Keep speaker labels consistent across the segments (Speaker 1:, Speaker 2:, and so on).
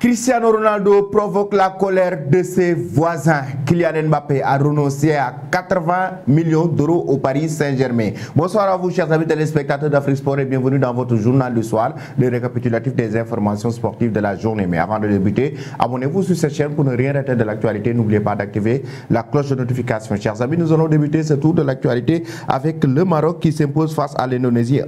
Speaker 1: Cristiano Ronaldo provoque la colère de ses voisins. Kylian Mbappé a renoncé à 80 millions d'euros au Paris Saint-Germain. Bonsoir à vous, chers amis téléspectateurs d'Afrique Sport, et bienvenue dans votre journal du soir, le récapitulatif des informations sportives de la journée. Mais avant de débuter, abonnez-vous sur cette chaîne pour ne rien rater de l'actualité. N'oubliez pas d'activer la cloche de notification. Chers amis, nous allons débuter ce tour de l'actualité avec le Maroc qui s'impose face à l'Indonésie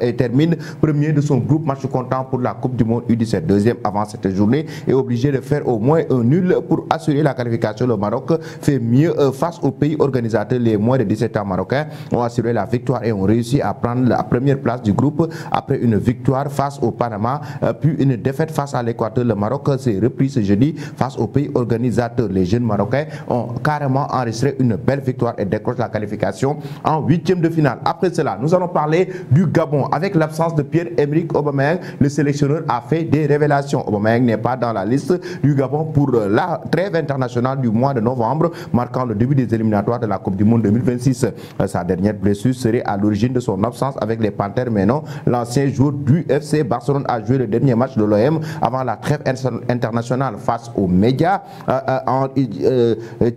Speaker 1: et termine premier de son groupe, match comptant pour la Coupe du Monde U17. Deuxième avant cette journée est obligé de faire au moins un nul pour assurer la qualification. Le Maroc fait mieux face aux pays organisateurs. Les moins de 17 ans marocains ont assuré la victoire et ont réussi à prendre la première place du groupe après une victoire face au Panama puis une défaite face à l'Équateur. Le Maroc s'est repris ce jeudi face aux pays organisateurs. Les jeunes Marocains ont carrément enregistré une belle victoire et décrochent la qualification en huitième de finale. Après cela, nous allons parler du Gabon. Avec l'absence de Pierre-Emerick Aubameyang, le sélectionneur a fait des révélations. Aubameyang n'est pas dans la liste du Gabon pour la trêve internationale du mois de novembre, marquant le début des éliminatoires de la Coupe du Monde 2026. Sa dernière blessure serait à l'origine de son absence avec les Panthères, mais non, l'ancien joueur du FC Barcelone a joué le dernier match de l'OM avant la trêve internationale face aux médias.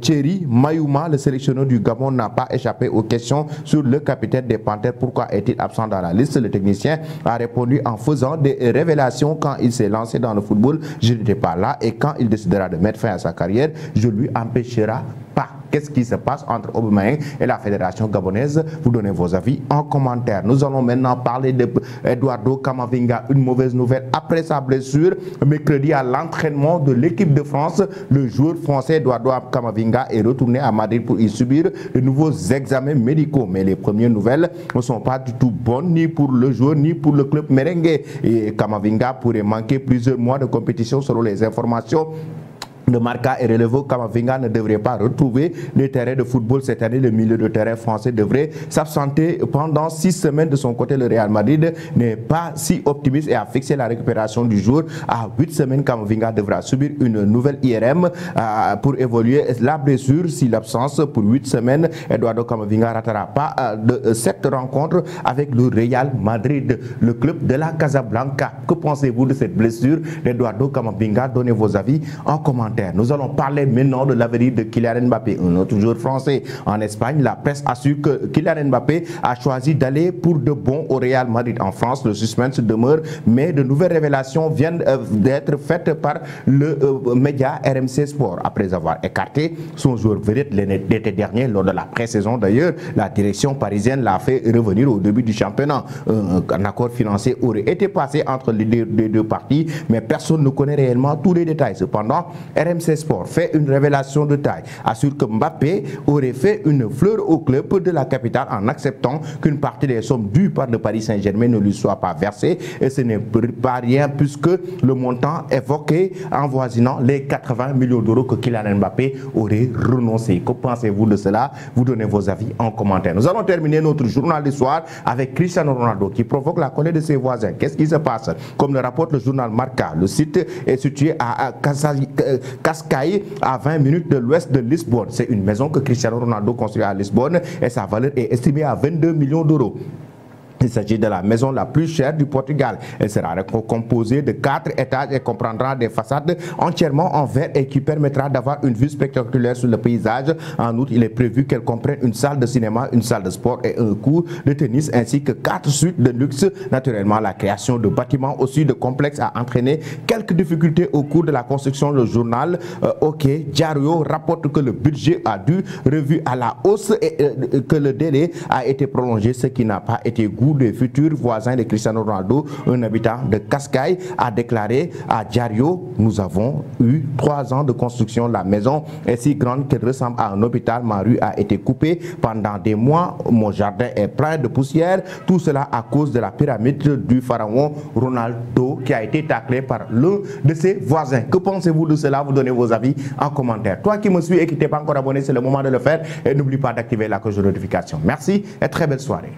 Speaker 1: Thierry Mayouma, le sélectionneur du Gabon, n'a pas échappé aux questions sur le capitaine des Panthères. Pourquoi est-il absent dans la liste? Le technicien a répondu en faisant des révélations. Quand il s'est lancé dans le football, je n'étais pas là, et quand il décidera de mettre fin à sa carrière, je lui empêcherai pas. Qu'est-ce qui se passe entre Aubameyang et la fédération gabonaise? Vous donnez vos avis en commentaire. Nous allons maintenant parler d'Eduardo Camavinga. Une mauvaise nouvelle après sa blessure mercredi à l'entraînement de l'équipe de France. Le joueur français Eduardo Camavinga est retourné à Madrid pour y subir de nouveaux examens médicaux. Mais les premières nouvelles ne sont pas du tout bonnes, ni pour le joueur ni pour le club merengue. Et Camavinga pourrait manquer plusieurs mois de compétition selon les informations de Marca et Relevo. Camavinga ne devrait pas retrouver les terrains de football cette année. Le milieu de terrain français devrait s'absenter pendant 6 semaines. De son côté, le Real Madrid n'est pas si optimiste et a fixé la récupération du jour à 8 semaines. Camavinga devra subir une nouvelle IRM pour évoluer la blessure. Si l'absence pour 8 semaines, Eduardo Camavinga ne ratera pas de cette rencontre avec le Real Madrid, le club de la Casablanca. Que pensez-vous de cette blessure d'Eduardo Camavinga? Donnez vos avis en commentaire. Nous allons parler maintenant de l'avenir de Kylian Mbappé, un autre joueur français. En Espagne, la presse assure que Kylian Mbappé a choisi d'aller pour de bon au Real Madrid. En France, le suspense demeure, mais de nouvelles révélations viennent d'être faites par le média RMC Sport. Après avoir écarté son joueur vedette l'été dernier lors de la pré-saison, d'ailleurs, la direction parisienne l'a fait revenir au début du championnat. Un accord financier aurait été passé entre les deux parties, mais personne ne connaît réellement tous les détails. Cependant, RMC Sport fait une révélation de taille, assure que Mbappé aurait fait une fleur au club de la capitale en acceptant qu'une partie des sommes dues par le Paris Saint-Germain ne lui soit pas versée, et ce n'est pas rien puisque le montant évoqué avoisinant les 80 millions d'euros que Kylian Mbappé aurait renoncé. Que pensez-vous de cela? Vous donnez vos avis en commentaire. Nous allons terminer notre journal du soir avec Cristiano Ronaldo qui provoque la colère de ses voisins. Qu'est-ce qui se passe? Comme le rapporte le journal Marca, le site est situé à Cascais, à 20 minutes de l'ouest de Lisbonne. C'est une maison que Cristiano Ronaldo construit à Lisbonne et sa valeur est estimée à 22 millions d'euros. Il s'agit de la maison la plus chère du Portugal. Elle sera composée de 4 étages et comprendra des façades entièrement en verre et qui permettra d'avoir une vue spectaculaire sur le paysage. En outre, il est prévu qu'elle comprenne une salle de cinéma, une salle de sport et un court de tennis ainsi que 4 suites de luxe. Naturellement, la création de bâtiments aussi de complexes a entraîné quelques difficultés au cours de la construction. Le journal OK Diario rapporte que le budget a dû revu à la hausse et que le délai a été prolongé, ce qui n'a pas été goût des futurs voisins de Cristiano Ronaldo. Un habitant de Cascais a déclaré à Diario: nous avons eu 3 ans de construction. La maison est si grande qu'elle ressemble à un hôpital. Ma rue a été coupée pendant des mois. Mon jardin est plein de poussière. Tout cela à cause de la pyramide du pharaon Ronaldo qui a été taclé par l'un de ses voisins. Que pensez-vous de cela? Vous donnez vos avis en commentaire. Toi qui me suis et qui n'es pas encore abonné, c'est le moment de le faire. Et n'oublie pas d'activer la cloche de notification. Merci et très belle soirée.